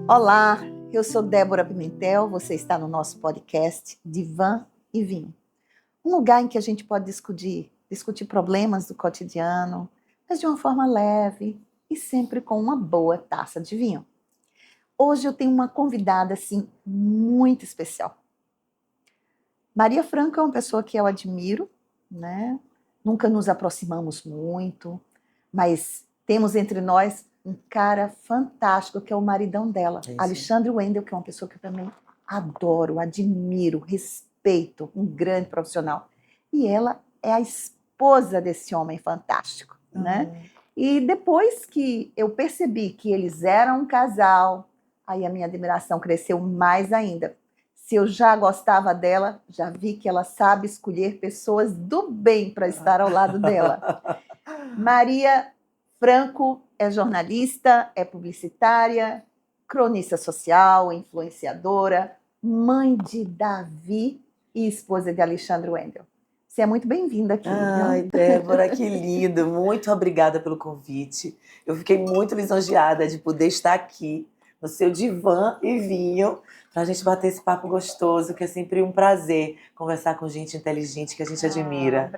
Olá, eu sou Débora Pimentel, você está no nosso podcast Divã e Vinho. Um lugar em que a gente pode discutir problemas do cotidiano, mas de uma forma leve e sempre com uma boa taça de vinho. Hoje eu tenho uma convidada, assim, muito especial. Maria Franco é uma pessoa que eu admiro, né? Nunca nos aproximamos muito, mas temos entre nós um cara fantástico, que é o maridão dela, Alexandre Wendel, que é uma pessoa que eu também adoro, admiro, respeito, um grande profissional. E ela é a esposa desse homem fantástico, né? E depois que eu percebi que eles eram um casal, aí a minha admiração cresceu mais ainda. Se eu já gostava dela, já vi que ela sabe escolher pessoas do bem para estar ao lado dela. Maria Franco é jornalista, é publicitária, cronista social, influenciadora, mãe de Davi e esposa de Alexandre Wendel. Você é muito bem-vinda aqui. Ai, viu? Débora, que lindo. Muito obrigada pelo convite. Eu fiquei muito lisonjeada de poder estar aqui no seu divã e vinho para a gente bater esse papo gostoso, que é sempre um prazer conversar com gente inteligente que a gente admira.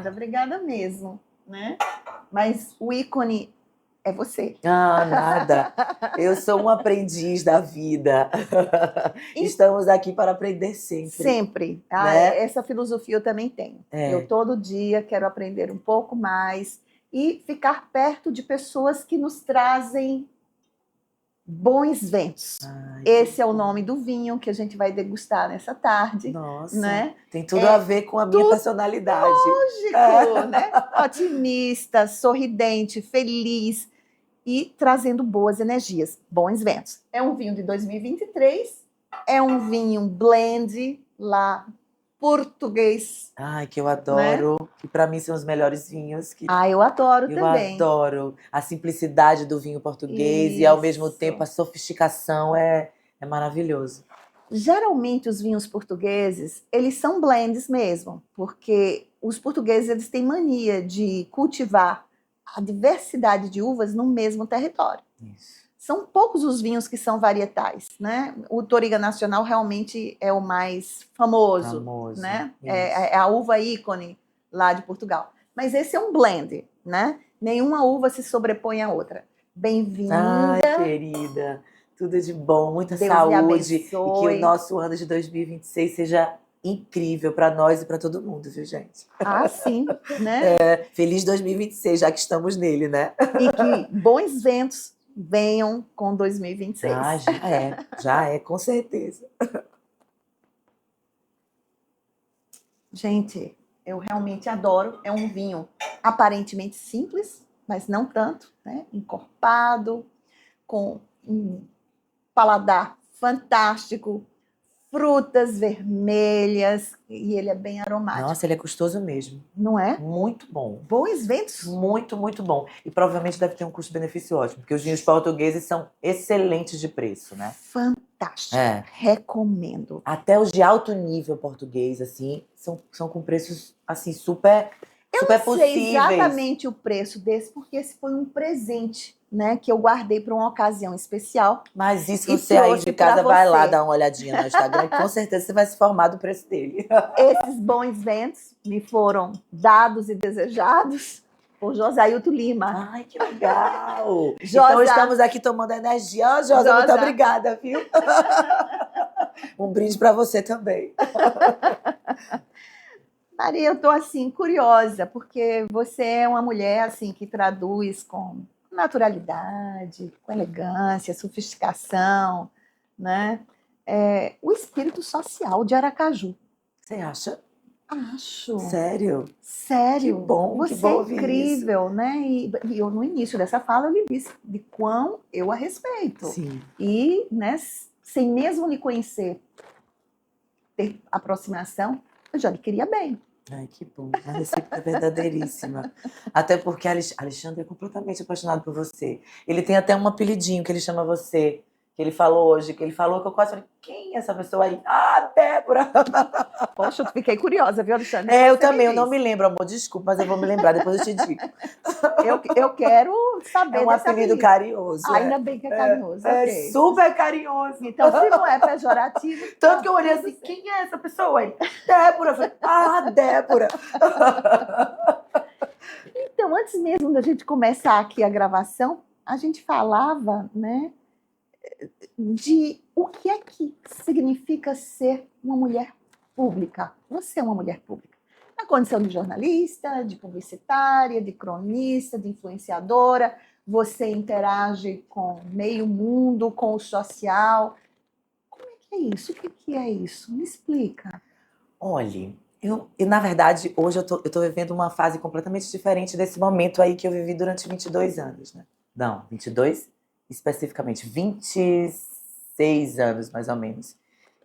Obrigada mesmo, né? Mas o ícone é você. Ah, nada. Eu sou um aprendiz da vida. Estamos aqui para aprender sempre. Sempre. Né? Essa filosofia eu também tenho. É. Eu todo dia quero aprender um pouco mais e ficar perto de pessoas que nos trazem bons ventos. Ai, Esse é o nome do vinho que a gente vai degustar nessa tarde. Nossa, né? tem tudo a ver com a minha personalidade. Lógico, né? Otimista, sorridente, feliz e trazendo boas energias, bons ventos. É um vinho de 2023, é um vinho blend lá português. Ai, que eu adoro. Né? Que para mim são os melhores vinhos. Eu adoro eu também. Eu adoro a simplicidade do vinho português e ao mesmo tempo a sofisticação é maravilhoso. Geralmente os vinhos portugueses, eles são blends mesmo, porque os portugueses eles têm mania de cultivar a diversidade de uvas no mesmo território. Isso. São poucos os vinhos que são varietais, né? O Touriga Nacional realmente é o mais famoso. Né? É a uva ícone lá de Portugal. Mas esse é um blend, né? Nenhuma uva se sobrepõe à outra. Bem-vinda. Ai, querida. Tudo de bom, muita Deus saúde. lhe E que abençoe. o nosso ano de 2026 seja incrível para nós e para todo mundo, viu, gente? Sim, né? Feliz 2026, já que estamos nele, né? E que bons ventos venham com 2026. Já é, com certeza. Gente, eu realmente adoro. É um vinho aparentemente simples, mas não tanto, né? Encorpado, com um paladar fantástico, frutas vermelhas, e ele é bem aromático. Nossa, ele é gostoso mesmo. Não é? Muito bom. Bons ventos? Muito, muito bom. E provavelmente deve ter um custo-benefício ótimo, porque os vinhos portugueses são excelentes de preço, né? Fantástico. Recomendo. Até os de alto nível português, assim, são com preços, assim, super possíveis. Eu não sei exatamente o preço desse, porque esse foi um presente, né, que eu guardei para uma ocasião especial. Mas isso você aí de casa vai lá dar uma olhadinha no Instagram, que com certeza você vai se formar do preço dele. Esses bons ventos me foram dados e desejados por Josailton Lima. Ai, que legal! Então estamos aqui tomando energia. Josa, muito obrigada, viu? Um brinde para você também. Maria, eu estou assim curiosa, porque você é uma mulher assim que traduz com naturalidade, com elegância, sofisticação, né? O espírito social de Aracaju. Você acha? Acho. Sério? Sério. Que bom, você que bom é incrível, isso. Né? E eu, no início dessa fala, eu lhe disse de quão eu a respeito. Sim. E, né, sem mesmo lhe conhecer, ter aproximação, eu já lhe queria bem. Ai, que bom. A recíproca é verdadeiríssima. Até porque Alexandre é completamente apaixonado por você. Ele tem até um apelidinho que ele chama você, que que ele falou hoje, que ele falou, que eu quase falei, quem é essa pessoa aí? Ah, Débora! Poxa, eu fiquei curiosa, viu, Alexandre? Eu Você também, eu me não diz. me lembro, amor, desculpa, mas eu vou me lembrar, depois eu te digo. Eu quero É saber um desse apelido apelido. carinhoso, Ainda bem que é carinhoso, é ok. super carinhoso. Então, se não é pejorativo, Tanto tá que eu olhei tudo assim, certo. quem é essa pessoa aí? Débora! Eu falei, ah, Débora! Então, antes mesmo da gente começar aqui a gravação, a gente falava, né, de o que é que significa ser uma mulher pública. Você é uma mulher pública. Na condição de jornalista, de publicitária, de cronista, de influenciadora, você interage com meio mundo, com o social. Como é que é isso? O que é isso? Me explica. Olhe, e na verdade, hoje eu tô vivendo uma fase completamente diferente desse momento aí que eu vivi durante 22 anos, né? Não, 22, especificamente 26 anos, mais ou menos,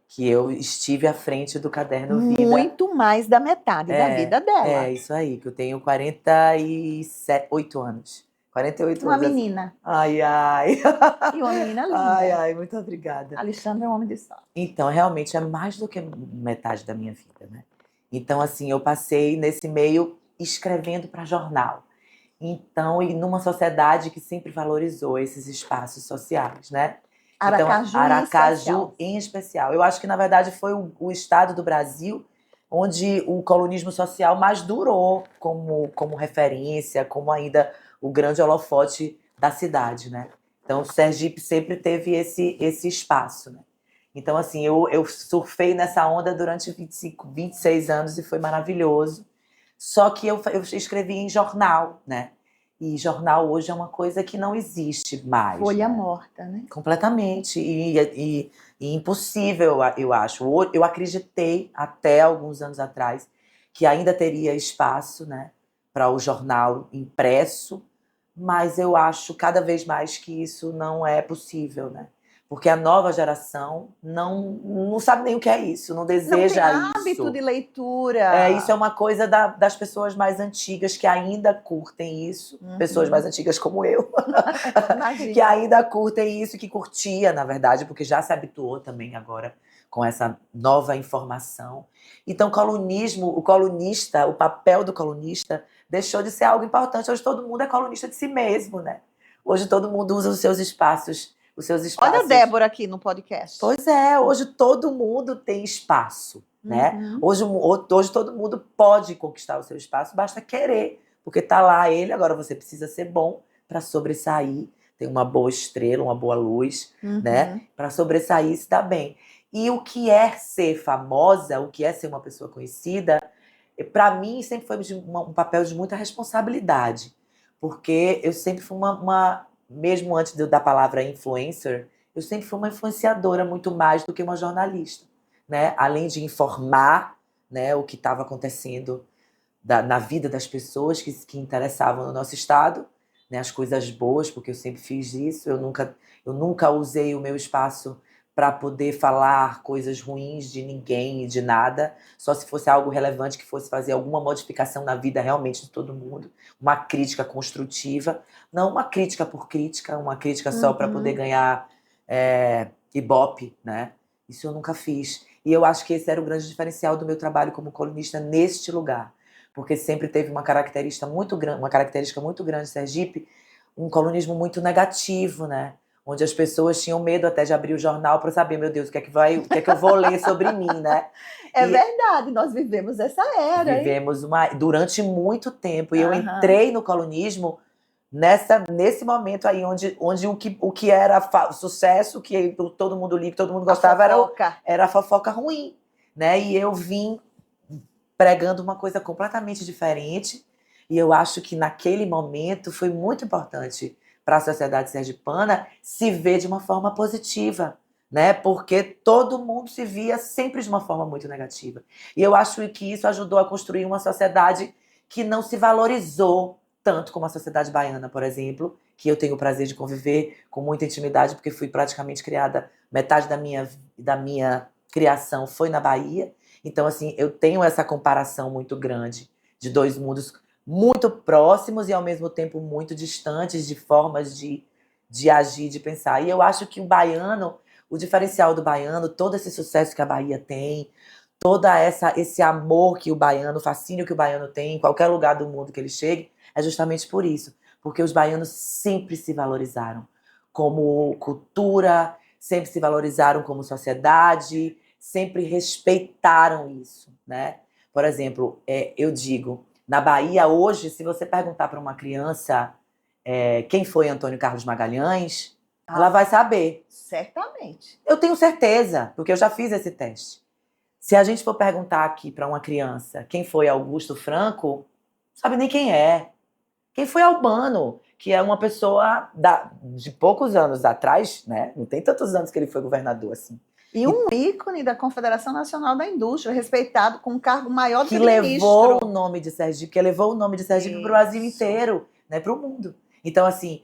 que eu estive à frente do Caderno Vida. Muito mais da metade da vida É dela. isso aí, que eu tenho 48 anos. 48 Uma anos. menina. Ai, ai. E uma menina Ai, linda. ai, muito obrigada. Alexandre é um homem de sorte. Então, realmente é mais do que metade da minha vida, né? Então, assim, eu passei nesse meio escrevendo para jornal. Então, e numa sociedade que sempre valorizou esses espaços sociais, né? Então, Aracaju em Aracaju especial. em especial. Eu acho que, na verdade, foi o estado do Brasil onde o colonismo social mais durou como referência, como ainda o grande holofote da cidade, né? Então, o Sergipe sempre teve esse espaço, né? Então, assim, eu surfei nessa onda durante 25, 26 anos e foi maravilhoso. Só que eu escrevi em jornal, né? E jornal hoje é uma coisa que não existe mais. Folha né? morta, né? Completamente. E impossível, eu acho. Eu acreditei até alguns anos atrás que ainda teria espaço, né, para o jornal impresso, mas eu acho cada vez mais que isso não é possível, né? Porque a nova geração não sabe nem o que é isso, não Não tem deseja hábito isso. de leitura. Isso é uma coisa das pessoas mais antigas que ainda curtem isso, pessoas mais antigas como eu, que Imagina. ainda curtem isso, que curtia, na verdade, porque já se habituou também agora com essa nova informação. Então, o colunista, o papel do colunista deixou de ser algo importante. Hoje todo mundo é colunista de si mesmo, né? Hoje todo mundo usa os seus espaços. Olha a Débora aqui no podcast. Pois é, hoje todo mundo tem espaço, né? Uhum. Hoje todo mundo pode conquistar o seu espaço, basta querer, porque tá lá ele, agora você precisa ser bom para sobressair, ter uma boa estrela, uma boa luz, né? Para sobressair e se dar bem. E o que é ser famosa, o que é ser uma pessoa conhecida, para mim sempre foi um papel de muita responsabilidade, porque eu sempre fui mesmo antes da palavra influencer, eu sempre fui uma influenciadora muito mais do que uma jornalista, né? Além de informar, né, o que estava acontecendo na vida das pessoas que interessavam no nosso estado, né, as coisas boas, porque eu sempre fiz isso. Eu nunca usei o meu espaço para poder falar coisas ruins de ninguém e de nada, só se fosse algo relevante que fosse fazer alguma modificação na vida realmente de todo mundo, uma crítica construtiva, não uma crítica por crítica, uma crítica só para poder ganhar ibope, né? Isso eu nunca fiz. E eu acho que esse era o grande diferencial do meu trabalho como colunista neste lugar, porque sempre teve uma característica muito grande de Sergipe, um colunismo muito negativo, né? Onde as pessoas tinham medo até de abrir o jornal para saber, meu Deus, o que é que eu vou ler sobre mim, né? É verdade, nós vivemos essa era, hein? Vivemos durante muito tempo. E eu entrei no colunismo nesse momento aí, onde o que era sucesso, que todo mundo lia, que todo mundo gostava, era a fofoca ruim, né? E eu vim pregando uma coisa completamente diferente. E eu acho que naquele momento foi muito importante para a sociedade sergipana se ver de uma forma positiva, né? Porque todo mundo se via sempre de uma forma muito negativa. E eu acho que isso ajudou a construir uma sociedade que não se valorizou tanto como a sociedade baiana, por exemplo, que eu tenho o prazer de conviver com muita intimidade, porque fui praticamente criada, metade da minha criação foi na Bahia. Então, assim, eu tenho essa comparação muito grande de dois mundos muito próximos e, ao mesmo tempo, muito distantes, de formas de de agir, de pensar. E eu acho que o baiano, o diferencial do baiano, todo esse sucesso que a Bahia tem, esse amor que o baiano, o fascínio que o baiano tem em qualquer lugar do mundo que ele chegue, é justamente por isso. Porque os baianos sempre se valorizaram como cultura, sempre se valorizaram como sociedade, sempre respeitaram isso, né? Por exemplo, eu digo, na Bahia hoje, se você perguntar para uma criança quem foi Antônio Carlos Magalhães, ela vai saber. Certamente. Eu tenho certeza, porque eu já fiz esse teste. Se a gente for perguntar aqui para uma criança quem foi Augusto Franco, não sabe nem quem é. Quem foi Albano, que é uma pessoa de poucos anos atrás, né? Não tem tantos anos que ele foi governador assim. E um ícone da Confederação Nacional da Indústria, respeitado com um cargo maior do que levou ministro. o nome de Sergipe, que levou o nome de Sergipe para o Brasil inteiro, né? Para o mundo. Então, assim,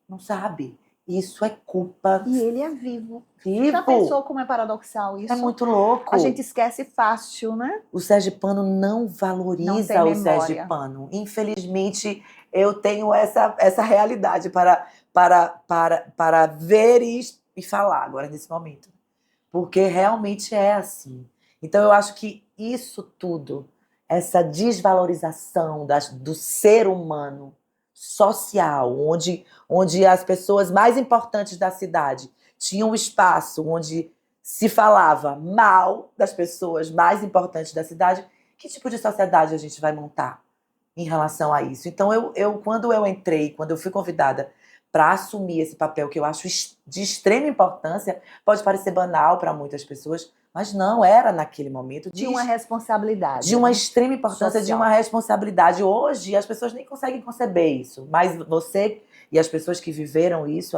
não sabe. Isso é culpa. E ele é vivo. Vivo. Já pensou como é paradoxal isso? É muito louco. A gente esquece fácil, né? O sergipano não valoriza Não o sergipano. Infelizmente, eu tenho essa realidade para ver e falar agora nesse momento. Porque realmente é assim. Então, eu acho que isso tudo, essa desvalorização do ser humano social, onde as pessoas mais importantes da cidade tinham um espaço onde se falava mal das pessoas mais importantes da cidade, que tipo de sociedade a gente vai montar em relação a isso? Então, quando eu fui convidada para assumir esse papel que eu acho de extrema importância, pode parecer banal para muitas pessoas, mas não era naquele momento. De uma responsabilidade. De uma extrema importância, social. de uma responsabilidade. Hoje, as pessoas nem conseguem conceber isso, mas você e as pessoas que viveram isso,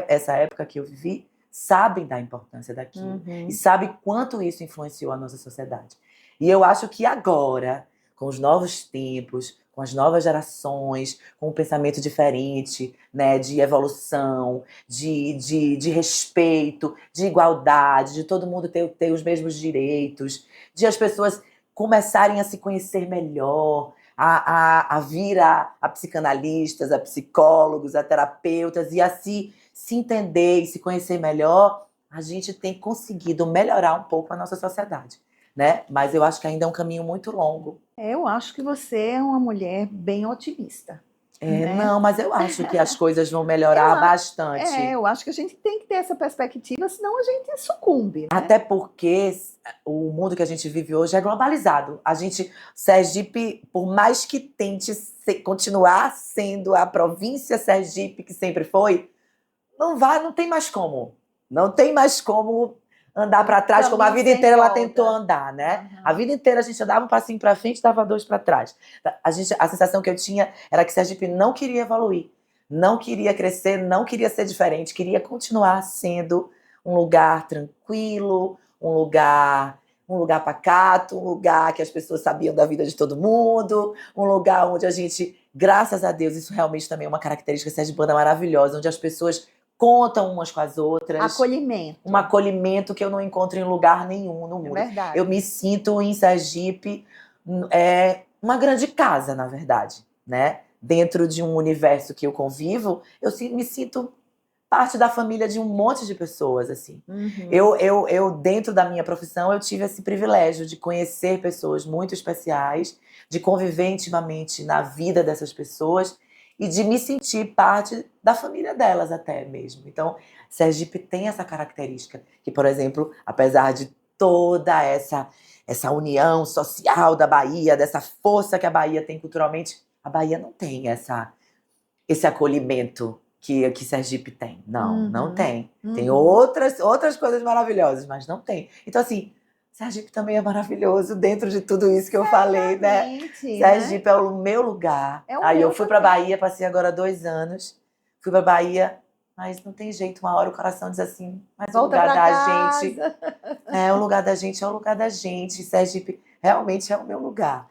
essa época que eu vivi, sabem da importância daquilo. E sabem quanto isso influenciou a nossa sociedade. E eu acho que agora, com os novos tempos, com as novas gerações, com um pensamento diferente, né, de evolução, de respeito, de igualdade, de todo mundo ter os mesmos direitos, de as pessoas começarem a se conhecer melhor, a vir a psicanalistas, a psicólogos, a terapeutas, e a se entender e se conhecer melhor, a gente tem conseguido melhorar um pouco a nossa sociedade, né? Mas eu acho que ainda é um caminho muito longo. Eu acho que você é uma mulher bem otimista. Né? Não, mas eu acho que as coisas vão melhorar bastante. Eu acho que a gente tem que ter essa perspectiva, senão a gente sucumbe. Né? Até porque o mundo que a gente vive hoje é globalizado. Sergipe, por mais que tente continuar sendo a província Sergipe que sempre foi, não tem mais como. Não tem mais como andar para trás, como a vida inteira ela tentou andar, né? A vida inteira a gente dava um passinho para frente, dava dois para trás. A sensação que eu tinha era que Sergipe não queria evoluir, não queria crescer, não queria ser diferente, queria continuar sendo um lugar tranquilo, um lugar pacato, um lugar que as pessoas sabiam da vida de todo mundo, um lugar onde a gente, graças a Deus, isso realmente também é uma característica sergipana maravilhosa, onde as pessoas contam umas com as outras. Acolhimento. Um acolhimento que eu não encontro em lugar nenhum no mundo. É verdade. Eu me sinto em Sergipe uma grande casa, na verdade, né? Dentro de um universo que eu convivo, eu me sinto parte da família de um monte de pessoas, assim. Eu, dentro da minha profissão, eu tive esse privilégio de conhecer pessoas muito especiais, de conviver intimamente na vida dessas pessoas e de me sentir parte da família delas até mesmo. Então, Sergipe tem essa característica que, por exemplo, apesar de toda essa união social da Bahia, dessa força que a Bahia tem culturalmente, a Bahia não tem esse acolhimento que Sergipe tem. Não tem. Tem outras coisas maravilhosas, mas não tem. Então, assim, Sergipe também é maravilhoso dentro de tudo isso que eu falei, né? Sergipe é o meu lugar. Aí eu fui pra Bahia, passei agora 2 anos. Fui pra Bahia, mas não tem jeito. Uma hora o coração diz assim, mas o lugar da gente... o lugar da gente é o lugar da gente. Sergipe realmente é o meu lugar.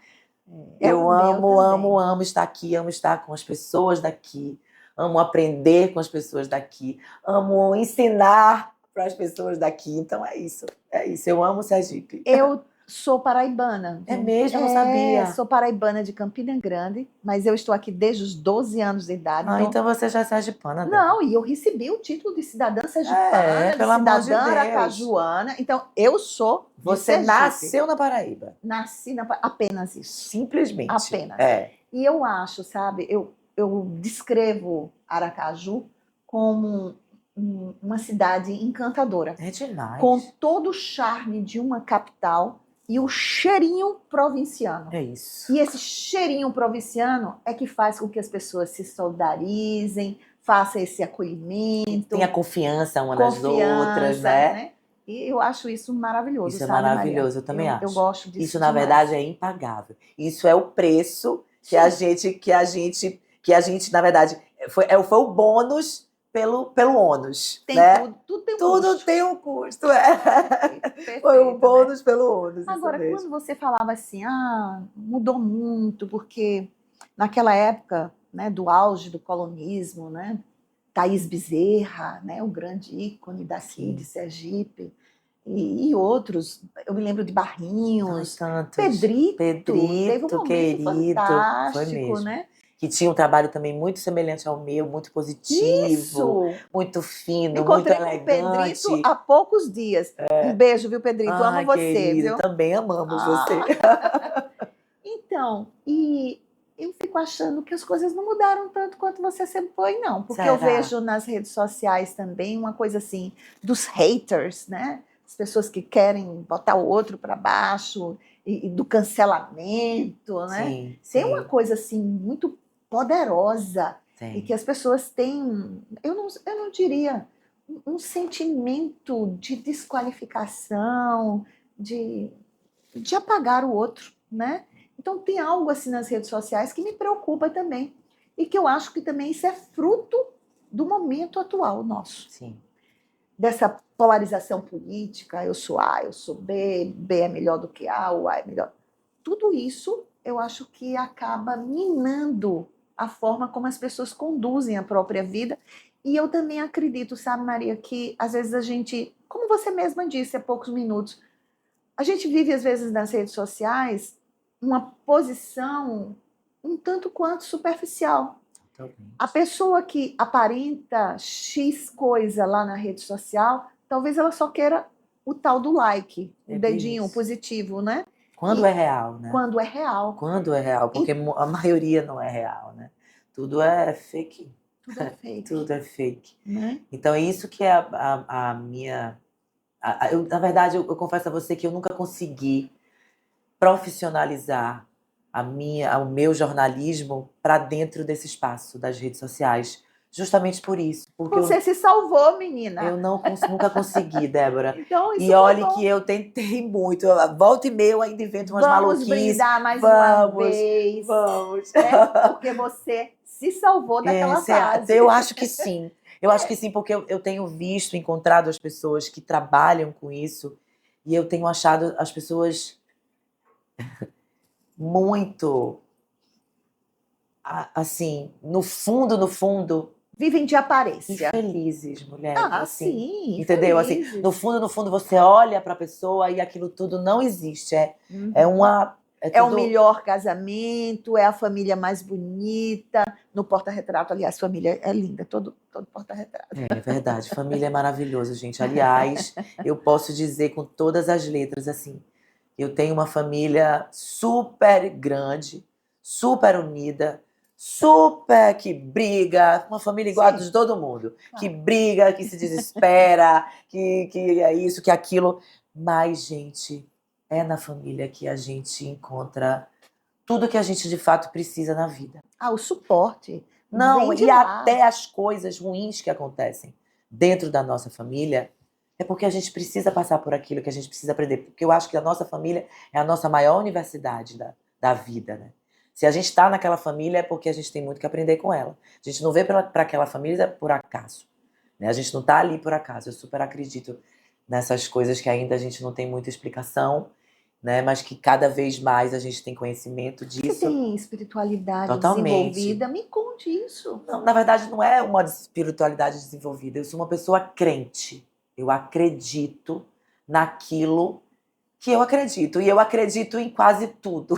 Eu amo estar aqui, amo estar com as pessoas daqui. Amo aprender com as pessoas daqui. Amo ensinar para as pessoas daqui. Então é isso. Eu amo Sergipe. Eu Sou paraibana. É mesmo? Eu não sabia. Sou paraibana de Campina Grande, mas eu estou aqui desde os 12 anos de idade. Então você já é sergipana, Débora. Não, e eu recebi o título de cidadã sergipana, de pelo amor de cidadã Deus. aracajuana. Então, eu sou de Você Sergipe. nasceu na Paraíba. Nasci apenas isso. Simplesmente. Apenas. E eu acho, sabe, eu descrevo Aracaju como uma cidade encantadora. É demais. Com todo o charme de uma capital e o cheirinho provinciano. É isso. E esse cheirinho provinciano é que faz com que as pessoas se solidarizem, façam esse acolhimento. Tenha confiança uma nas outras, né? E eu acho isso maravilhoso, Isso sabe, é maravilhoso, Maria? eu também acho. Eu gosto disso. Isso, na verdade, é impagável. Isso é o preço que a gente, na verdade, foi o bônus pelo ônus. Tem né? tudo tem um tudo custo. Tem um custo. Perfeito, Foi o bônus né? pelo ônus. Agora, quando você falava assim, mudou muito, porque naquela época, né, do auge do colonismo, né, Thaís Bezerra, né, o grande ícone daqui de Sergipe, e outros, eu me lembro de Barrinhos, Pedrito, teve um momento querido, fantástico, foi mesmo. né? Que tinha um trabalho também muito semelhante ao meu, muito positivo, muito fino, muito elegante. Com o Pedrito há poucos dias. Um beijo, viu, Pedrito? Amo você, querido, viu? também amamos você. Então, e eu fico achando que as coisas não mudaram tanto quanto você sempre foi, não. Porque Será? eu vejo nas redes sociais também uma coisa assim, dos haters, né? As pessoas que querem botar o outro para baixo e do cancelamento, né? Sim, Tem uma coisa assim muito poderosa e que as pessoas têm, eu não diria, um sentimento de desqualificação, de apagar o outro, né? Então tem algo assim nas redes sociais que me preocupa também e que eu acho que também isso é fruto do momento atual nosso. Sim. Dessa polarização política, eu sou A, eu sou B, B é melhor do que A, o A é melhor. Tudo isso eu acho que acaba minando a forma como as pessoas conduzem a própria vida. E eu também acredito, sabe, Maria, que às vezes a gente, como você mesma disse há poucos minutos, a gente vive às vezes nas redes sociais uma posição um tanto quanto superficial. A pessoa que aparenta X coisa lá na rede social, talvez ela só queira o tal do like, o dedinho positivo, né? Quando é real, né? Quando é real. Quando é real, porque a maioria não é real, né? Tudo é fake. Tudo é fake. Tudo é fake. Né? Então, isso que é a minha... na verdade, eu confesso a você que eu nunca consegui profissionalizar o meu jornalismo para dentro desse espaço das redes sociais. Justamente por isso. Porque você se salvou, menina. Eu nunca consegui, Débora. Então, isso e olhe que eu tentei muito. Volta e meia eu ainda invento umas maluquices. Vamos brindar mais uma vez. Vamos. Porque você se salvou daquela fase. Eu acho que sim. Eu acho que sim, porque eu tenho visto, encontrado as pessoas que trabalham com isso e eu tenho achado as pessoas muito, assim, no fundo... Vivem de aparência. Infelizes, mulher. Assim, sim. Entendeu? Assim, no fundo, você olha para a pessoa e aquilo tudo não existe. É o melhor casamento, é a família mais bonita. No porta-retrato, aliás, família é linda, todo porta-retrato. É verdade, família é maravilhoso, gente. Aliás, eu posso dizer com todas as letras, assim, eu tenho uma família super grande, super unida, super que briga, uma família igual a de todo mundo, que briga, que se desespera, que é isso, que é aquilo. Mas, gente, é na família que a gente encontra tudo que a gente de fato precisa na vida. O suporte. Não, e até as coisas ruins que acontecem dentro da nossa família, é porque a gente precisa passar por aquilo que a gente precisa aprender. Porque eu acho que a nossa família é a nossa maior universidade da vida, né? Se a gente está naquela família é porque a gente tem muito que aprender com ela. A gente não vê para aquela família por acaso. Né? A gente não está ali por acaso. Eu super acredito nessas coisas que ainda a gente não tem muita explicação, né? Mas que cada vez mais a gente tem conhecimento disso. Você tem espiritualidade desenvolvida? Me conte isso. Não, na verdade, não é uma espiritualidade desenvolvida. Eu sou uma pessoa crente. Eu acredito naquilo que eu acredito. E eu acredito em quase tudo.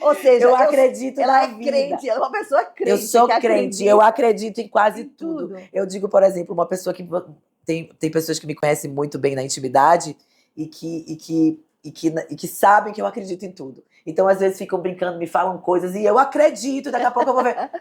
Ou seja, Eu acredito ela na é vida. crente, ela é uma pessoa crente. Eu sou que crente, acredita eu acredito em quase em tudo. tudo. Eu digo, por exemplo, uma pessoa que tem pessoas que me conhecem muito bem na intimidade e que sabem que eu acredito em tudo. Então, às vezes, ficam brincando, me falam coisas e eu acredito, daqui a pouco eu vou ver.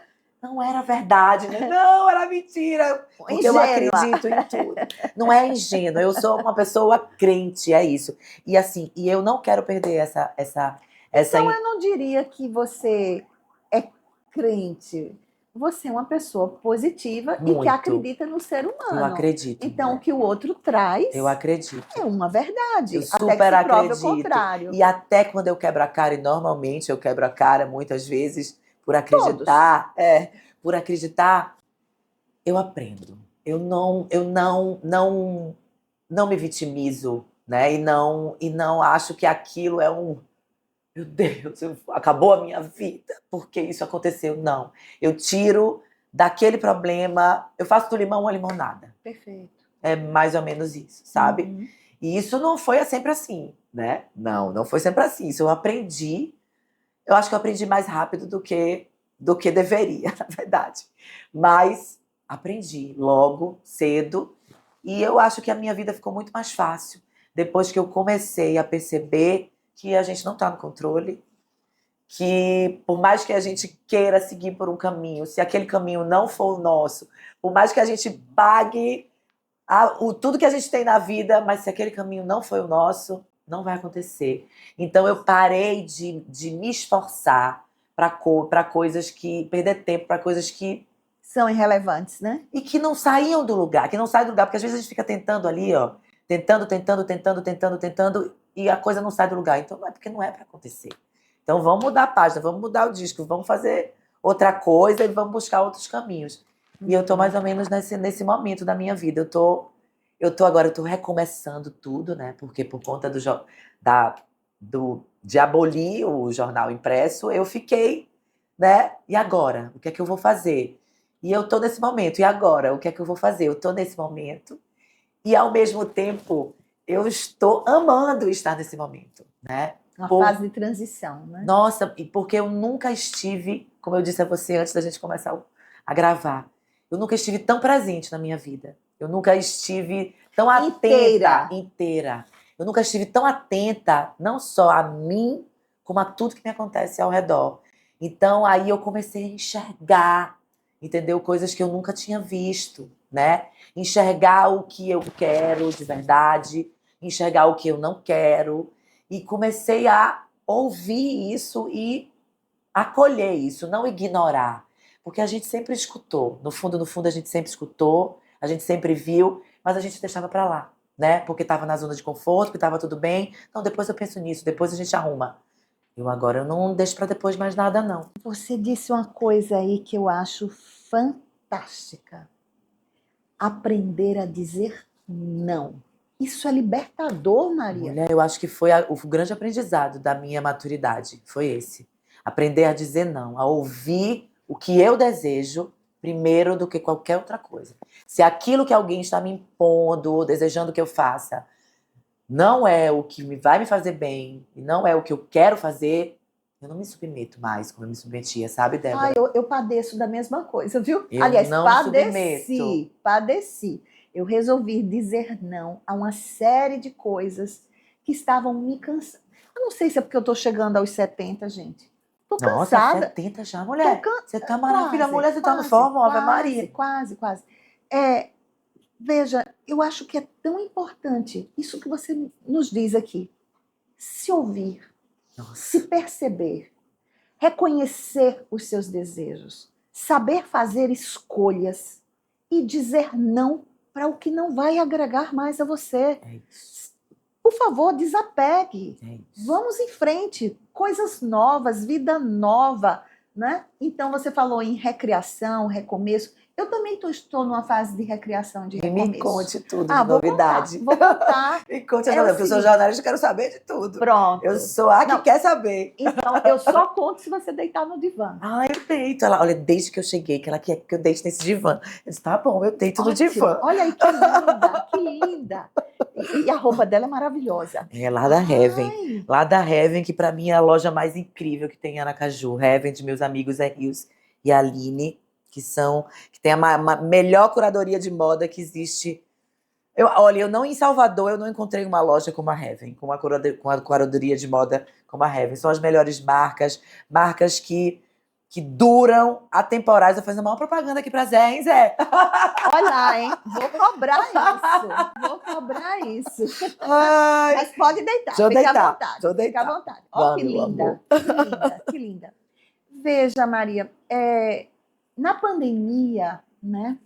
Não era verdade, né? Não, era mentira. Porque eu Ingênua. acredito em tudo. Não é ingênua, eu sou uma pessoa crente, é isso. E assim, e eu não quero perder essa Então, eu não diria que você é crente. Você é uma pessoa positiva e que Muito. acredita no ser humano. Eu acredito. Então, o que o outro traz Eu acredito. é uma verdade. Eu até super que se prove o acredito. contrário. E até quando eu quebro a cara, e normalmente eu quebro a cara muitas vezes por acreditar, por acreditar, eu aprendo. Eu não me vitimizo, né? E não acho que aquilo é um, meu Deus, acabou a minha vida porque isso aconteceu. Não. Eu tiro daquele problema, eu faço do limão uma limonada. Perfeito. É mais ou menos isso, sabe? Uhum. E isso não foi sempre assim, né? Não foi sempre assim. Isso eu aprendi. Eu acho que eu aprendi mais rápido do que deveria, na verdade. Mas aprendi logo, cedo. E eu acho que a minha vida ficou muito mais fácil depois que eu comecei a perceber que a gente não está no controle, que por mais que a gente queira seguir por um caminho, se aquele caminho não for o nosso, por mais que a gente pague tudo que a gente tem na vida, mas se aquele caminho não foi o nosso, não vai acontecer. Então eu parei de me esforçar para coisas que perder tempo, para coisas que São irrelevantes, né? e que não saíam do lugar, que não saem do lugar, porque às vezes a gente fica tentando ali, ó, tentando, e a coisa não sai do lugar. Então não é porque não é para acontecer. Então vamos mudar a página, vamos mudar o disco, vamos fazer outra coisa e vamos buscar outros caminhos. E eu tô mais ou menos nesse momento da minha vida. Eu tô recomeçando tudo, né? Porque por conta de abolir o jornal impresso, eu fiquei, né? E agora? O que é que eu vou fazer? E eu tô nesse momento. E agora? O que é que eu vou fazer? Eu tô nesse momento. E ao mesmo tempo, eu estou amando estar nesse momento, né? Uma fase de transição, né? Nossa, e porque eu nunca estive, como eu disse a você antes da gente começar a gravar, eu nunca estive tão presente na minha vida. Eu nunca estive tão atenta, inteira. Eu nunca estive tão atenta, não só a mim, como a tudo que me acontece ao redor. Então, aí eu comecei a enxergar, entendeu? Coisas que eu nunca tinha visto, né? Enxergar o que eu quero de verdade, enxergar o que eu não quero. E comecei a ouvir isso e acolher isso, não ignorar. Porque a gente sempre escutou. No fundo, a gente sempre escutou, a gente sempre viu, mas a gente deixava pra lá, né? Porque estava na zona de conforto, que estava tudo bem. Então, depois eu penso nisso, depois a gente arruma. Agora eu não deixo pra depois mais nada, não. Você disse uma coisa aí que eu acho fantástica. Aprender a dizer não. Isso é libertador, Maria. Mulher, eu acho que foi o grande aprendizado da minha maturidade. Foi esse. Aprender a dizer não, a ouvir o que eu desejo primeiro do que qualquer outra coisa. Se aquilo que alguém está me impondo ou desejando que eu faça não é o que vai me fazer bem e não é o que eu quero fazer, eu não me submeto mais como eu me submetia, sabe, Débora? Eu padeço da mesma coisa, viu? Eu Aliás, não padeci. Eu resolvi dizer não a uma série de coisas que estavam me cansando. Eu não sei se é porque eu tô chegando aos 70, gente. Tô Nossa, cansada. 70 já, mulher. Você tá maravilhosa, Quase, mulher, você tá no quase, forma, Ave Maria. Quase. Veja, eu acho que é tão importante isso que você nos diz aqui. Se ouvir, se Nossa, perceber, reconhecer os seus desejos, saber fazer escolhas e dizer não para o que não vai agregar mais a você. é isso, Por favor, desapegue. é isso. Vamos em frente. Coisas novas, vida nova, né? Então, você falou em recriação, recomeço. Eu também estou numa fase de recriação, de recomeço. Me conte tudo de vou novidade. Vou contar. Me conte, É o porque eu sou seguinte. jornalista, eu quero saber de tudo. Pronto. Eu sou a que quer saber. Então, eu só conto se você deitar no divã. Ah, eu deito. Ela, olha, desde que eu cheguei, que ela quer que eu deite nesse divã. Eu disse, tá bom, eu deito no divã. Olha aí, que linda, que linda. E a roupa dela é maravilhosa. É lá da Heaven. Ai, Lá da Heaven, que pra mim é a loja mais incrível que tem em Aracaju. Heaven, de meus amigos é Rios e a Aline, que tem a melhor curadoria de moda que existe. Olha, em Salvador eu não encontrei uma loja como a Heaven, com a curadoria de moda como a Heaven. São as melhores marcas que duram atemporais. Eu fazendo a maior propaganda aqui pra Zé, hein, Zé? olha lá, hein? Vou cobrar isso. Vou cobrar isso. Ai, Mas pode deitar, deixa eu fica deitar, à vontade. deixa eu deitar. Fica à vontade. Ó, que Vamos, meu linda, amor. que linda, que linda. Veja, Maria, na pandemia, né?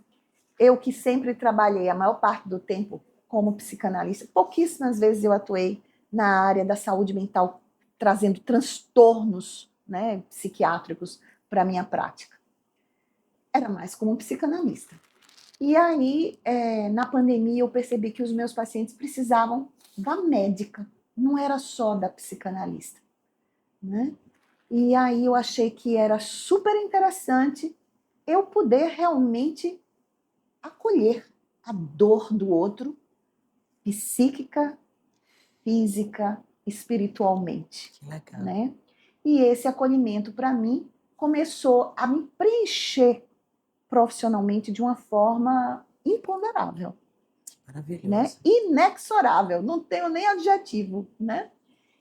Eu que sempre trabalhei a maior parte do tempo como psicanalista, pouquíssimas vezes eu atuei na área da saúde mental, trazendo transtornos, né, psiquiátricos para a minha prática. Era mais como psicanalista. E aí, na pandemia, eu percebi que os meus pacientes precisavam da médica, não era só da psicanalista, né? E aí eu achei que era super interessante eu poder realmente acolher a dor do outro, psíquica, física, espiritualmente, Que legal. né? E esse acolhimento, para mim, começou a me preencher profissionalmente de uma forma imponderável, Maravilhoso. né? Inexorável, não tenho nem adjetivo, né?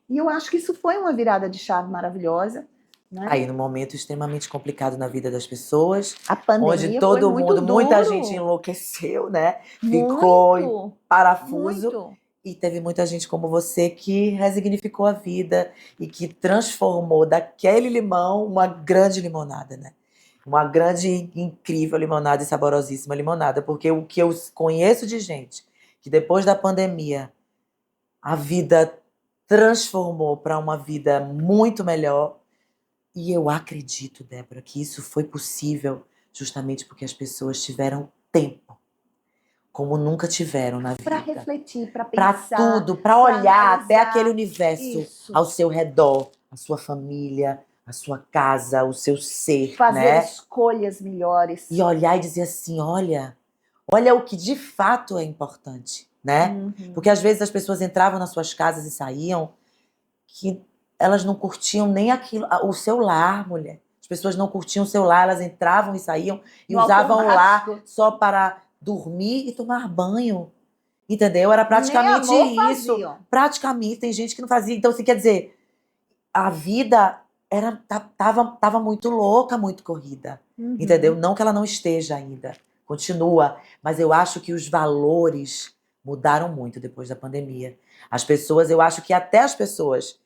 E eu acho que isso foi uma virada de chave maravilhosa, né? Aí, num momento extremamente complicado na vida das pessoas, A pandemia onde foi todo muito mundo, muita duro, gente enlouqueceu, né? Ficou em muito, parafuso. muito. E teve muita gente como você que resignificou a vida e que transformou daquele limão uma grande limonada, né? Uma grande, incrível limonada e saborosíssima limonada. Porque o que eu conheço de gente que depois da pandemia a vida transformou para uma vida muito melhor. E eu acredito, Débora, que isso foi possível justamente porque as pessoas tiveram tempo, como nunca tiveram na Para vida. refletir, para Para pensar, tudo, para pra olhar até analisar. aquele universo Isso. ao seu redor, a sua família, a sua casa, o seu ser, Fazer né? escolhas melhores. E olhar e dizer assim, olha o que de fato é importante, né? Uhum. Porque às vezes as pessoas entravam nas suas casas e saíam que elas não curtiam nem aquilo, o seu lar, mulher. As pessoas não curtiam o seu lar, elas entravam e saíam e No usavam o automático. lar só para dormir e tomar banho. Entendeu? Era Nem praticamente amor isso. faziam. Praticamente, tem gente que não fazia. Então, assim, quer dizer, a vida tava muito louca, muito corrida. Uhum. Entendeu? Não que ela não esteja ainda. Continua. Mas eu acho que os valores mudaram muito depois da pandemia. As pessoas, eu acho que até as pessoas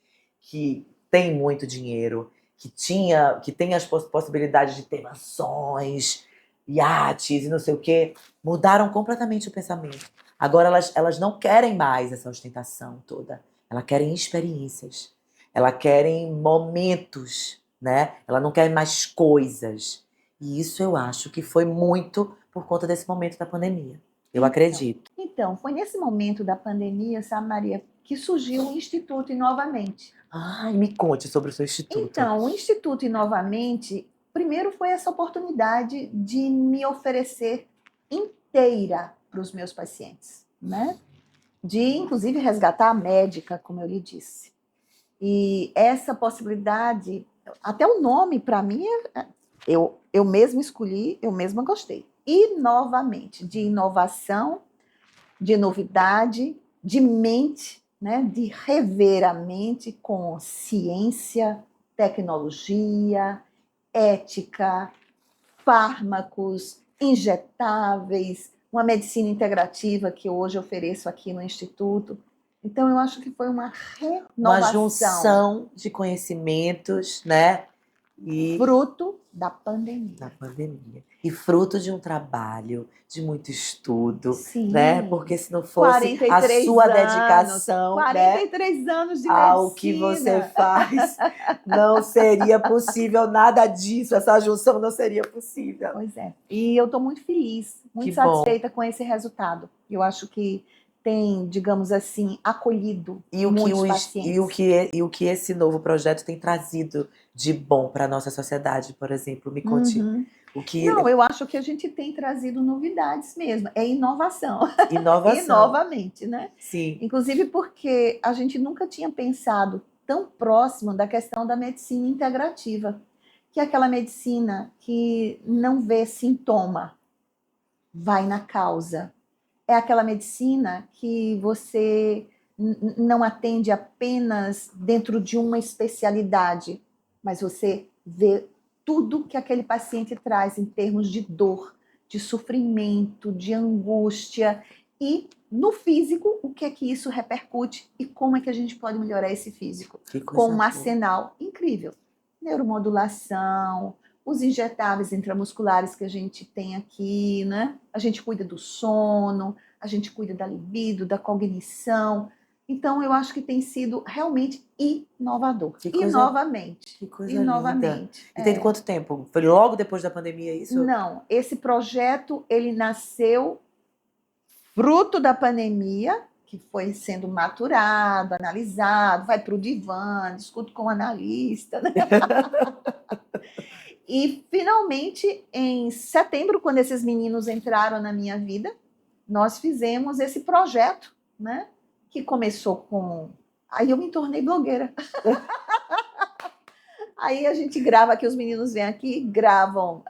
que têm muito dinheiro, que têm as possibilidades de ter mansões, iates e não sei o quê, mudaram completamente o pensamento. Agora elas não querem mais essa ostentação toda. Elas querem experiências. Elas querem momentos, né? Ela não quer mais coisas. E isso eu acho que foi muito por conta desse momento da pandemia. Eu acredito. Então, foi nesse momento da pandemia, sabe, Maria, que surgiu o Instituto Inovamente. Ai, me conte sobre o seu instituto. Então, o Instituto Inovamente, primeiro foi essa oportunidade de me oferecer inteira para os meus pacientes, né? De, inclusive, resgatar a médica, como eu lhe disse. E essa possibilidade, até o nome, para mim, eu mesma escolhi, eu mesma gostei. Inovamente, de inovação, de novidade, de mente, né? De rever a mente com ciência, tecnologia, ética, fármacos, injetáveis, uma medicina integrativa que hoje ofereço aqui no Instituto. Então, eu acho que foi uma renovação. Uma junção de conhecimentos, né? E fruto da pandemia. da pandemia. E fruto de um trabalho, de muito estudo, Sim. né? Porque se não fosse a 43 sua anos, dedicação, né, 43 anos de ao medicina. que você faz, não seria possível nada disso. Essa junção não seria possível. Pois é. E eu estou muito feliz, muito Que satisfeita com esse resultado. Eu acho que tem, digamos assim, acolhido muitos pacientes. E o que esse novo projeto tem trazido de bom para a nossa sociedade, por exemplo? Me conte o que... Não, eu acho que a gente tem trazido novidades mesmo. É inovação. Inovação. Novamente, né? Sim. Inclusive porque a gente nunca tinha pensado tão próximo da questão da medicina integrativa, que é aquela medicina que não vê sintoma, vai na causa. É aquela medicina que você não atende apenas dentro de uma especialidade, mas você vê tudo que aquele paciente traz em termos de dor, de sofrimento, de angústia e no físico, o que é que isso repercute e como é que a gente pode melhorar esse físico com um arsenal incrível. Neuromodulação, os injetáveis intramusculares que a gente tem aqui, né? A gente cuida do sono, a gente cuida da libido, da cognição. Então, eu acho que tem sido realmente inovador. Que coisa linda. E tem quanto tempo? Foi logo depois da pandemia isso? Não, esse projeto, ele nasceu fruto da pandemia, que foi sendo maturado, analisado, vai para o divã, discuto com o analista, né? E, finalmente, em setembro, quando esses meninos entraram na minha vida, nós fizemos esse projeto, né? Que começou com... Aí eu me tornei blogueira. Aí a gente grava aqui, os meninos vêm aqui, gravam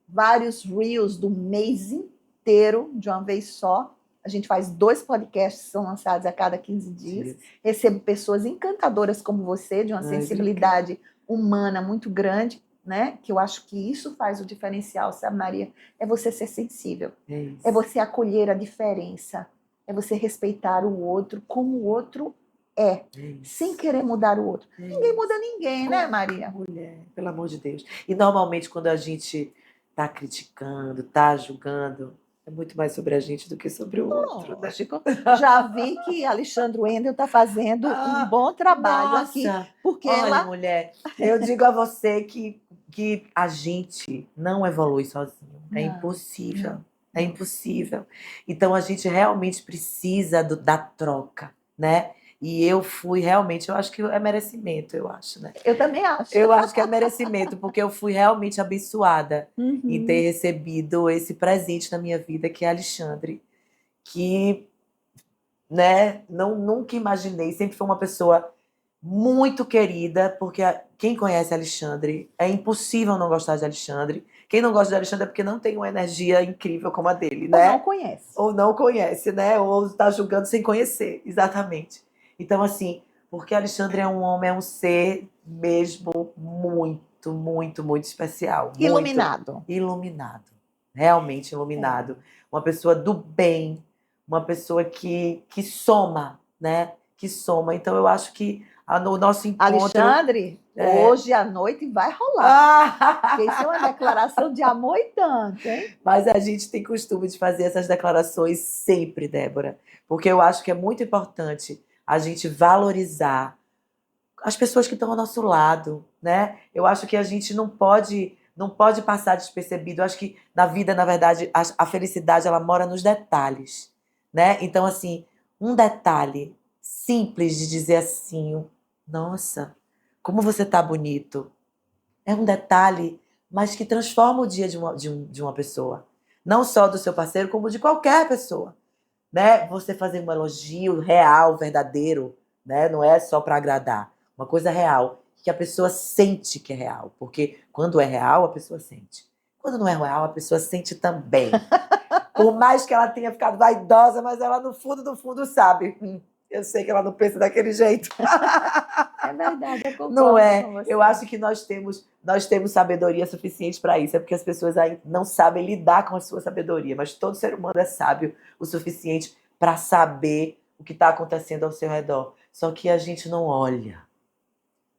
vários reels do mês inteiro, de uma vez só. A gente faz 2 podcasts que são lançados a cada 15 dias. Sim. Recebo pessoas encantadoras como você, de uma sensibilidade humana muito grande, né? Que eu acho que isso faz o diferencial, sabe, Maria? É você ser sensível. É você acolher a diferença. É você respeitar o outro como o outro é, sem querer mudar o outro. Ninguém muda ninguém, né, Maria? Mulher, pelo amor de Deus. E normalmente quando a gente tá criticando, tá julgando, é muito mais sobre a gente do que sobre o outro. Né? Já vi que Alexandre Wendel está fazendo um bom trabalho aqui. Porque olha, mulher, eu digo a você que a gente não evolui sozinho. É impossível. Não. É impossível. Então a gente realmente precisa da troca, né? E eu fui realmente, eu acho que é merecimento, eu acho, né? Eu também acho. Eu acho que é merecimento, porque eu fui realmente abençoada em ter recebido esse presente na minha vida, que é Alexandre, que, né, nunca imaginei, sempre foi uma pessoa muito querida, porque quem conhece Alexandre, é impossível não gostar de Alexandre. Quem não gosta de Alexandre é porque não tem uma energia incrível como a dele, né? Ou não conhece. Ou não conhece, né? Ou está julgando sem conhecer, exatamente. Então, assim, porque Alexandre é um homem, é um ser mesmo muito, muito, muito especial. Muito iluminado. Iluminado. Realmente iluminado. Uma pessoa do bem, uma pessoa que soma, né? Que soma. Então, eu acho que o nosso encontro... Alexandre, hoje à noite vai rolar. Porque isso é uma declaração de amor e tanto, hein? Mas a gente tem costume de fazer essas declarações sempre, Débora. Porque eu acho que é muito importante a gente valorizar as pessoas que estão ao nosso lado, né? Eu acho que a gente não pode passar despercebido. Eu acho que na vida, na verdade, a felicidade ela mora nos detalhes, né? Então, assim, um detalhe simples de dizer assim, nossa, como você tá bonito. É um detalhe, mas que transforma o dia de uma pessoa. Não só do seu parceiro, como de qualquer pessoa. Né? Você fazer um elogio real, verdadeiro, né? Não é só para agradar. Uma coisa real, que a pessoa sente que é real. Porque quando é real, a pessoa sente. Quando não é real, a pessoa sente também. Por mais que ela tenha ficado vaidosa, mas ela no fundo do fundo sabe. Eu sei que ela não pensa daquele jeito. É verdade, eu concordo não é? Com você. Eu acho que nós temos sabedoria suficiente para isso. É porque as pessoas ainda não sabem lidar com a sua sabedoria. Mas todo ser humano é sábio o suficiente para saber o que está acontecendo ao seu redor. Só que a gente não olha.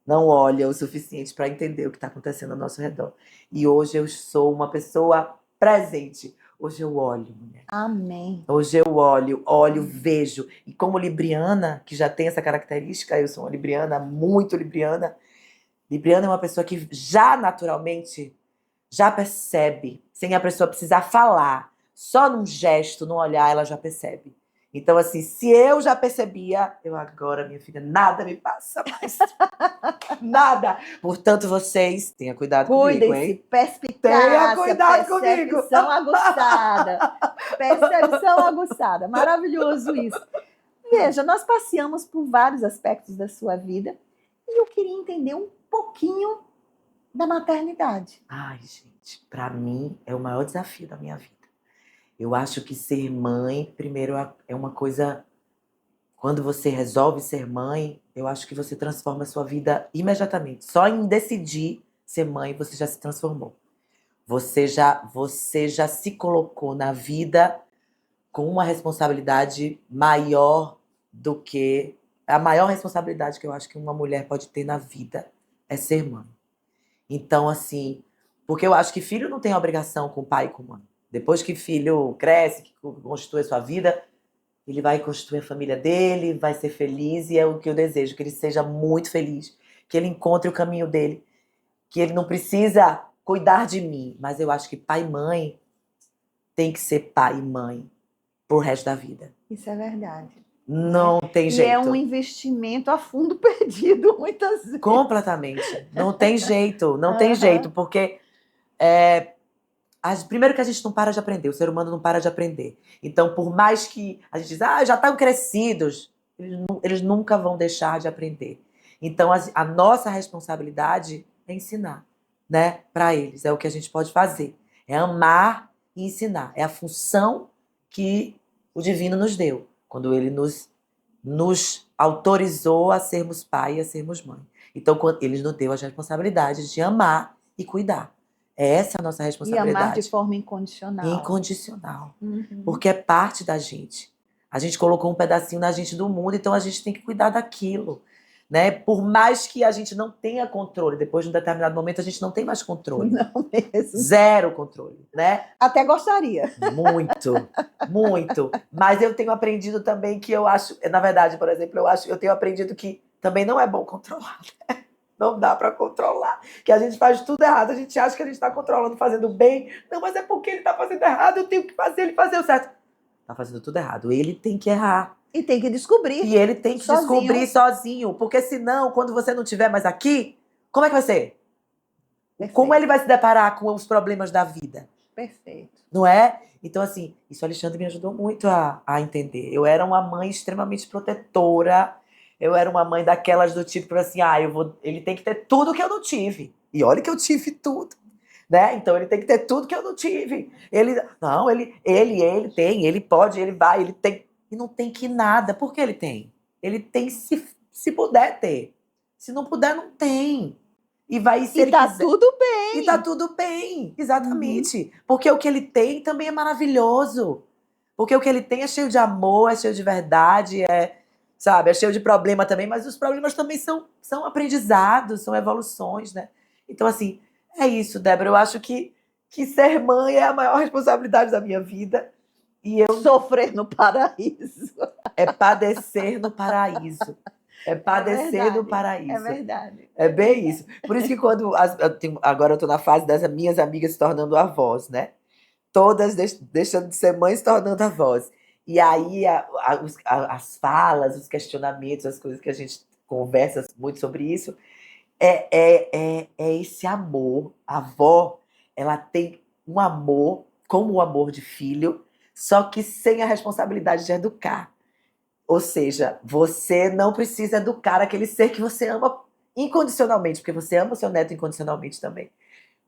Não olha o suficiente para entender o que está acontecendo ao nosso redor. E hoje eu sou uma pessoa presente. Hoje eu olho, mulher. Amém. Hoje eu olho, vejo. E como libriana, que já tem essa característica, eu sou uma libriana, muito libriana. Libriana é uma pessoa que já naturalmente já percebe, sem a pessoa precisar falar. Só num gesto, num olhar, ela já percebe. Então, assim, se eu já percebia, eu agora, minha filha, nada me passa mais. Nada. Portanto, vocês, tenha cuidado comigo, Cuidem-se, hein? perspicácia, Tenha cuidado comigo. percepção aguçada. Percepção aguçada. Maravilhoso isso. Veja, nós passeamos por vários aspectos da sua vida e eu queria entender um pouquinho da maternidade. Ai, gente, pra mim é o maior desafio da minha vida. Eu acho que ser mãe, primeiro, é uma coisa. Quando você resolve ser mãe, eu acho que você transforma a sua vida imediatamente. Só em decidir ser mãe, você já se transformou. Você já se colocou na vida com uma responsabilidade maior do que. A maior responsabilidade que eu acho que uma mulher pode ter na vida é ser mãe. Então, assim, porque eu acho que filho não tem obrigação com o pai e com a mãe. Depois que filho cresce, que constitui a sua vida, ele vai constituir a família dele, vai ser feliz, e é o que eu desejo, que ele seja muito feliz, que ele encontre o caminho dele, que ele não precisa cuidar de mim. Mas eu acho que pai e mãe tem que ser pai e mãe pro resto da vida. Isso é verdade. Não tem E jeito. é um investimento a fundo perdido, muitas vezes. Completamente. Não tem jeito, não tem Aham. jeito, porque primeiro que a gente não para de aprender, o ser humano não para de aprender. Então, por mais que a gente diz, já estão crescidos, eles nunca vão deixar de aprender. Então, a nossa responsabilidade é ensinar, né, para eles. É o que a gente pode fazer. É amar e ensinar. É a função que o divino nos deu, quando ele nos autorizou a sermos pai e a sermos mãe. Então, quando ele nos deu a responsabilidade de amar e cuidar. Essa é a nossa E responsabilidade. amar de forma incondicional. Incondicional. Uhum. Porque é parte da gente. A gente colocou um pedacinho da gente do mundo, então a gente tem que cuidar daquilo. Né? Por mais que a gente não tenha controle, depois de um determinado momento a gente não tem mais controle. Não mesmo. Zero controle, né? Até gostaria. Muito, muito. Mas eu tenho aprendido também que eu acho, na verdade, por exemplo, eu tenho aprendido que também não é bom controlar. Né? Não dá para controlar. Que a gente faz tudo errado. A gente acha que a gente está controlando, fazendo bem. Não, mas é porque ele está fazendo errado. Eu tenho que fazer ele fazer o certo. Está fazendo tudo errado. Ele tem que errar. E tem que descobrir. E ele tem que sozinho. descobrir sozinho. Porque senão, quando você não estiver mais aqui, como é que vai ser? Perfeito. Como ele vai se deparar com os problemas da vida? Perfeito. Não é? Então, assim, isso o Alexandre me ajudou muito a entender. Eu era uma mãe extremamente protetora. Eu era uma mãe daquelas do tipo assim, ele tem que ter tudo que eu não tive. E olha que eu tive tudo, né? Então ele tem que ter tudo que eu não tive. Ele tem, ele pode, ele vai, ele tem. E não tem que nada. Por que ele tem? Ele tem se puder ter. Se não puder, não tem. E vai se ele tá quiser. Tudo bem. E tá tudo bem, exatamente. Porque o que ele tem também é maravilhoso. Porque o que ele tem é cheio de amor, é cheio de verdade, sabe, é cheio de problema também, mas os problemas também são aprendizados, são evoluções, né? Então, assim, é isso, Débora. Eu acho que ser mãe é a maior responsabilidade da minha vida. E eu Sofrer no paraíso. é padecer no paraíso. É padecer no paraíso. É verdade. É bem isso. Por isso que quando agora eu tô na fase das minhas amigas se tornando avós, né? Todas deixando de ser mães, se tornando avós. E aí as falas, os questionamentos, as coisas que a gente conversa muito sobre isso, é esse amor. A avó, ela tem um amor, como o amor de filho, só que sem a responsabilidade de educar. Ou seja, você não precisa educar aquele ser que você ama incondicionalmente, porque você ama o seu neto incondicionalmente também.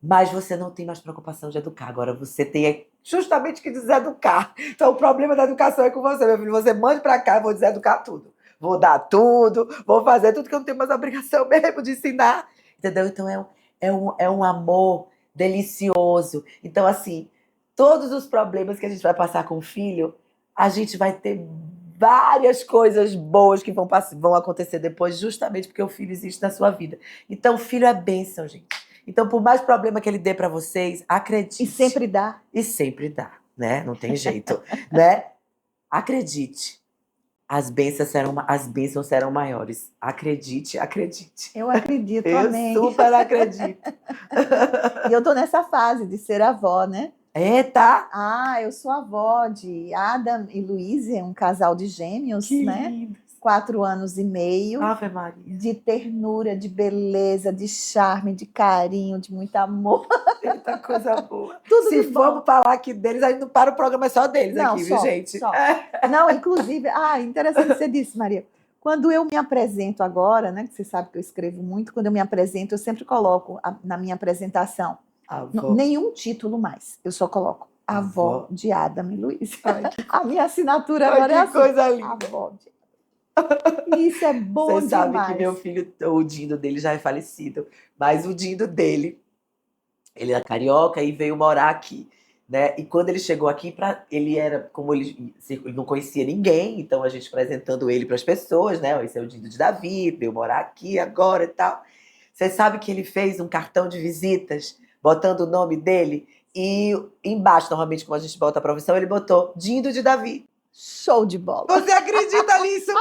Mas você não tem mais preocupação de educar. Agora você tem justamente que deseducar. Então o problema da educação é com você, meu filho. Você mande pra cá, eu vou deseducar tudo. Vou dar tudo, vou fazer tudo que eu não tenho mais obrigação mesmo de ensinar. Entendeu? Então é um amor delicioso. Então, assim, todos os problemas que a gente vai passar com o filho, a gente vai ter várias coisas boas que vão acontecer depois, justamente porque o filho existe na sua vida. Então, o filho é bênção, gente. Então, por mais problema que ele dê para vocês, acredite. E sempre dá. E sempre dá, né? Não tem jeito, né? Acredite. As bênçãos serão maiores. Acredite, acredite. Eu acredito, Eu amém. super acredito. E eu tô nessa fase de ser avó, né? Eita! Eu sou avó de Adam e Luísa, um casal de gêmeos, Que né? lindo! 4 anos e meio, Ave Maria. de ternura, de beleza, de charme, de carinho, de muito amor. Eita coisa boa. Tudo Se de bom. formos falar aqui deles, a gente não para o programa, é só deles Não, aqui, viu, só, gente? só. Não, inclusive, interessante que você disse, Maria. Quando eu me apresento agora, né, que você sabe que eu escrevo muito, quando eu me apresento, eu sempre coloco na minha apresentação Avó. nenhum título mais. Eu só coloco avó de Adam e Luísa. Ai, que, A minha assinatura ai, agora é que assim, coisa linda. avó de E isso é bom Você sabe demais. que meu filho, o Dindo dele já é falecido, mas o Dindo dele, ele é carioca e veio morar aqui, né? E quando ele chegou aqui, ele era, como ele não conhecia ninguém, então a gente apresentando ele para as pessoas, né? Esse é o Dindo de Davi, veio morar aqui agora e tal. Você sabe que ele fez um cartão de visitas, botando o nome dele, e embaixo, normalmente, como a gente bota a profissão, ele botou Dindo de Davi. Show de bola. Você acredita nisso?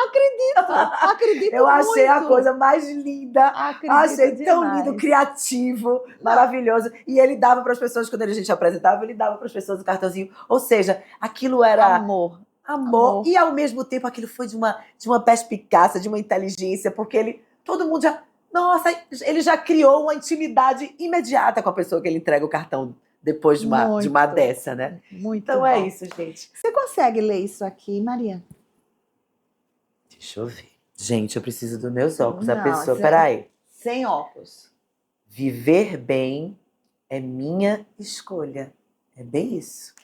Acredito Eu achei a muito. coisa mais linda. Acredito Achei tão demais. lindo, criativo, maravilhoso. E ele dava para as pessoas, quando a gente apresentava, ele dava para as pessoas o cartãozinho. Ou seja, aquilo era Amor. amor. E ao mesmo tempo aquilo foi de uma perspicácia, de uma inteligência, porque todo mundo já. Nossa, ele já criou uma intimidade imediata com a pessoa que ele entrega o cartão depois de uma Muito. dessa, né? Muito Então bom. é isso, gente. Você consegue ler isso aqui, Maria? Deixa eu ver. Gente, eu preciso dos meus óculos. A Não, pessoa, sem- peraí. Sem óculos. Viver bem é minha escolha. É bem isso.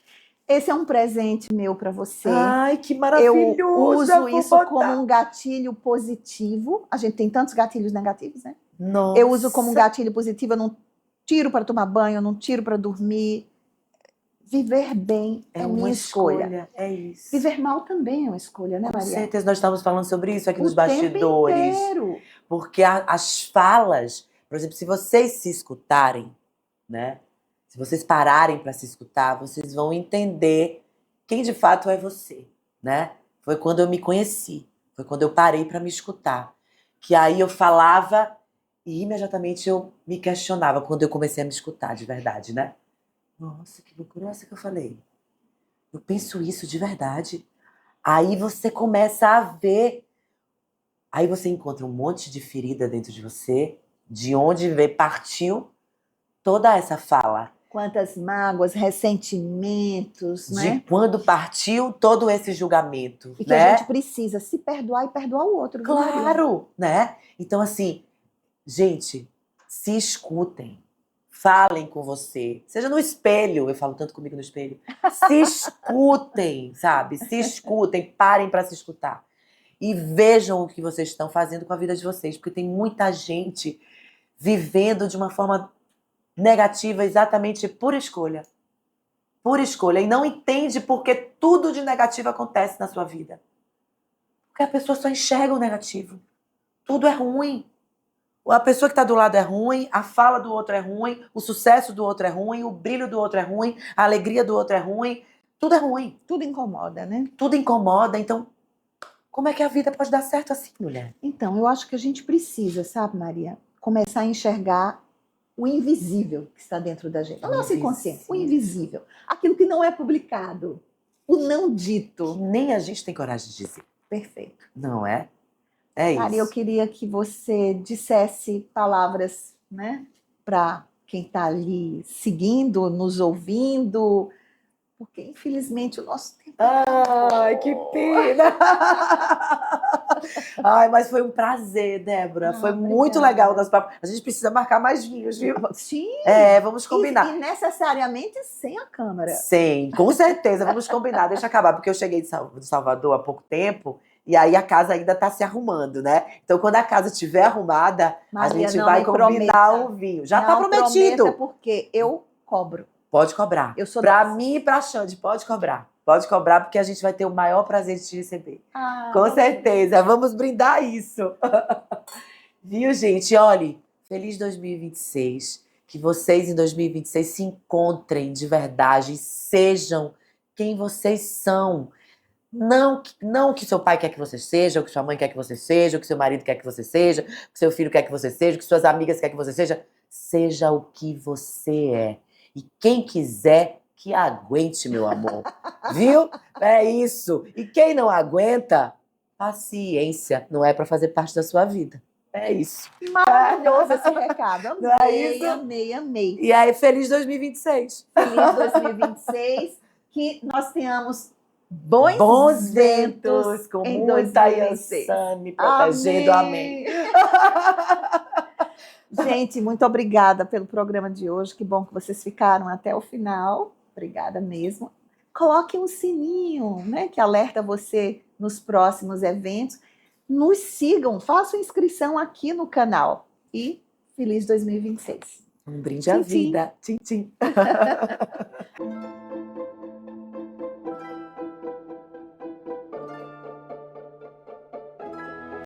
Esse é um presente meu para você. Ai, que Eu maravilhoso! uso isso como um gatilho positivo. A gente tem tantos gatilhos negativos, né? Nossa. Eu uso como um gatilho positivo. Eu não tiro para tomar banho, eu não tiro para dormir. Viver bem é uma minha escolha. É isso. Viver mal também é uma escolha, né, Com Maria? certeza, nós estávamos falando sobre isso aqui nos O tempo bastidores. inteiro. Porque as falas, por exemplo, se vocês se escutarem, né? Se vocês pararem para se escutar, vocês vão entender quem de fato é você, né? Foi quando eu me conheci, foi quando eu parei para me escutar, que aí eu falava e imediatamente eu me questionava quando eu comecei a me escutar de verdade, né? Nossa, que loucura é essa que eu falei? Eu penso isso de verdade. Aí você começa a ver. Aí você encontra um monte de ferida dentro de você, de onde partiu toda essa fala. Quantas mágoas, ressentimentos, De né? quando partiu todo esse julgamento, E que né? a gente precisa se perdoar e perdoar o outro. viu, Maria? Claro, né? Então, assim, gente, se escutem. Falem com você. Seja no espelho. Eu falo tanto comigo no espelho. Se escutem, sabe? Se escutem. Parem para se escutar. E vejam o que vocês estão fazendo com a vida de vocês. Porque tem muita gente vivendo de uma forma negativa exatamente por escolha. Por escolha. E não entende porque tudo de negativo acontece na sua vida. Porque a pessoa só enxerga o negativo. Tudo é ruim. A pessoa que está do lado é ruim, a fala do outro é ruim, o sucesso do outro é ruim, o brilho do outro é ruim, a alegria do outro é ruim. Tudo é ruim. Tudo incomoda, né? Tudo incomoda. Então, como é que a vida pode dar certo assim, mulher? Então, eu acho que a gente precisa, sabe, Maria, começar a enxergar o invisível que está dentro da gente. O nosso inconsciente, o invisível. Aquilo que não é publicado, o não dito. Nem a gente tem coragem de dizer. Perfeito. Não é? É isso. Maria, eu queria que você dissesse palavras, né, para quem está ali seguindo, nos ouvindo, porque infelizmente o nosso tempo. Ai, que pena! Ai, mas foi um prazer, Débora. Foi muito obrigada. legal o nosso papo. A gente precisa marcar mais vinhos, viu? Sim. Vamos combinar. E necessariamente sem a câmera. Sim, com certeza, vamos combinar. Deixa eu acabar, porque eu cheguei de Salvador há pouco tempo e aí a casa ainda está se arrumando, né? Então, quando a casa estiver arrumada, Maria, a gente não vai me combinar prometa. o vinho. Já Não está prometido. prometa porque eu cobro. Pode cobrar. Eu sou Pra dessas. mim e pra Xande, pode cobrar. Pode cobrar, porque a gente vai ter o maior prazer de te receber. Com certeza. Vamos brindar isso. Viu, gente? Olhe, feliz 2026. Que vocês em 2026 se encontrem de verdade e sejam quem vocês são. Não o que seu pai quer que você seja, o que sua mãe quer que você seja, o que seu marido quer que você seja, o que seu filho quer que você seja, o que suas amigas quer que você seja. Seja o que você é. E quem quiser que aguente, meu amor. Viu? É isso. E quem não aguenta, paciência. Não é para fazer parte da sua vida. É isso. Maravilhoso esse recado. Não é Amei, isso? amei, amei. E aí, feliz 2026. Feliz 2026. Que nós tenhamos bons ventos com em muita 2026. Yansan me protegendo. Amém. Gente, muito obrigada pelo programa de hoje. Que bom que vocês ficaram até o final. Obrigada mesmo. Coloque um sininho, né, que alerta você nos próximos eventos. Nos sigam, façam inscrição aqui no canal. E feliz 2026. Um brinde à Tchim, tchim. vida. Tchim, tchim.